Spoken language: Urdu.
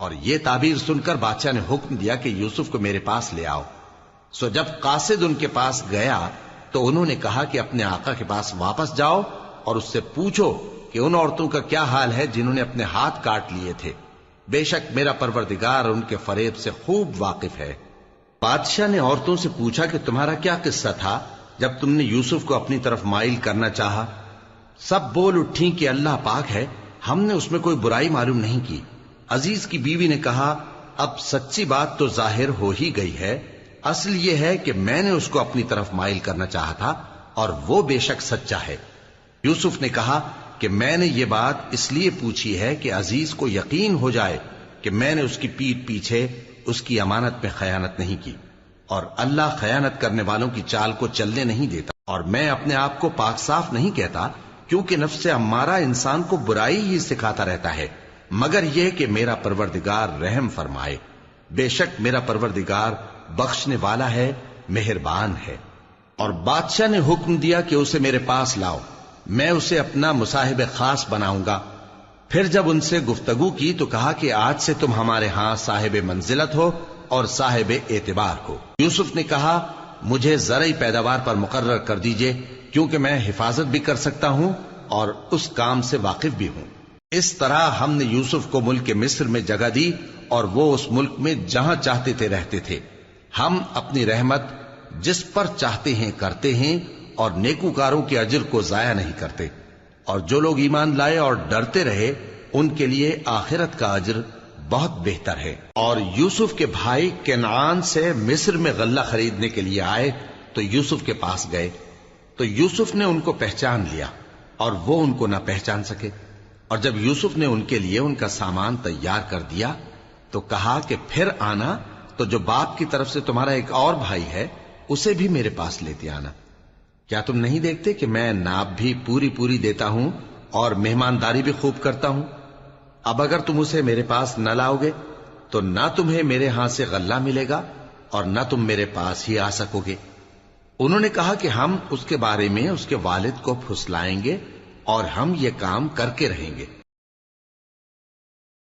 اور یہ تعبیر سن کر بادشاہ نے حکم دیا کہ یوسف کو میرے پاس لے آؤ۔ سو جب قاصد ان کے پاس گیا تو انہوں نے کہا کہ اپنے آقا کے پاس واپس جاؤ اور اس سے پوچھو کہ ان عورتوں کا کیا حال ہے جنہوں نے اپنے ہاتھ کاٹ لیے تھے، بے شک میرا پروردگار ان کے فریب سے خوب واقف ہے۔ بادشاہ نے عورتوں سے پوچھا کہ تمہارا کیا قصہ تھا جب تم نے یوسف کو اپنی طرف مائل کرنا چاہا؟ سب بول اٹھیں کہ اللہ پاک ہے، ہم نے اس میں کوئی برائی معلوم نہیں کی۔ عزیز کی بیوی نے کہا، اب سچی بات تو ظاہر ہو ہی گئی ہے، اصل یہ ہے کہ میں نے اس کو اپنی طرف مائل کرنا چاہا تھا اور وہ بے شک سچا ہے۔ یوسف نے کہا کہ میں نے یہ بات اس لیے پوچھی ہے کہ عزیز کو یقین ہو جائے کہ میں نے اس کی پیٹھ پیچھے اس کی امانت میں خیانت نہیں کی، اور اللہ خیانت کرنے والوں کی چال کو چلنے نہیں دیتا، اور میں اپنے آپ کو پاک صاف نہیں کہتا، کیونکہ نفس امارہ انسان کو برائی ہی سکھاتا رہتا ہے، مگر یہ کہ میرا پروردگار رحم فرمائے، بے شک میرا پروردگار بخشنے والا ہے، مہربان ہے۔ اور بادشاہ نے حکم دیا کہ اسے میرے پاس لاؤ، میں اسے اپنا مصاحب خاص بناؤں گا۔ پھر جب ان سے گفتگو کی تو کہا کہ آج سے تم ہمارے ہاں صاحب منزلت ہو اور صاحب اعتبار ہو۔ یوسف نے کہا، مجھے زرعی پیداوار پر مقرر کر دیجئے، کیونکہ میں حفاظت بھی کر سکتا ہوں اور اس کام سے واقف بھی ہوں۔ اس طرح ہم نے یوسف کو ملک مصر میں جگہ دی اور وہ اس ملک میں جہاں چاہتے تھے رہتے تھے۔ ہم اپنی رحمت جس پر چاہتے ہیں کرتے ہیں اور نیکوکاروں کے اجر کو ضائع نہیں کرتے، اور جو لوگ ایمان لائے اور ڈرتے رہے ان کے لیے آخرت کا اجر بہت بہتر ہے۔ اور یوسف کے بھائی کنعان سے مصر میں غلہ خریدنے کے لیے آئے تو یوسف کے پاس گئے، تو یوسف نے ان کو پہچان لیا اور وہ ان کو نہ پہچان سکے۔ اور جب یوسف نے ان کے لیے ان کا سامان تیار کر دیا تو کہا کہ پھر آنا تو جو باپ کی طرف سے تمہارا ایک اور بھائی ہے اسے بھی میرے پاس لیتے آنا۔ کیا تم نہیں دیکھتے کہ میں ناب بھی پوری پوری دیتا ہوں اور مہمانداری بھی خوب کرتا ہوں؟ اب اگر تم اسے میرے پاس نہ لاؤ گے تو نہ تمہیں میرے ہاں سے غلہ ملے گا اور نہ تم میرے پاس ہی آ سکو گے۔ انہوں نے کہا کہ ہم اس کے بارے میں اس کے والد کو پھسلائیں گے اور ہم یہ کام کر کے رہیں گے۔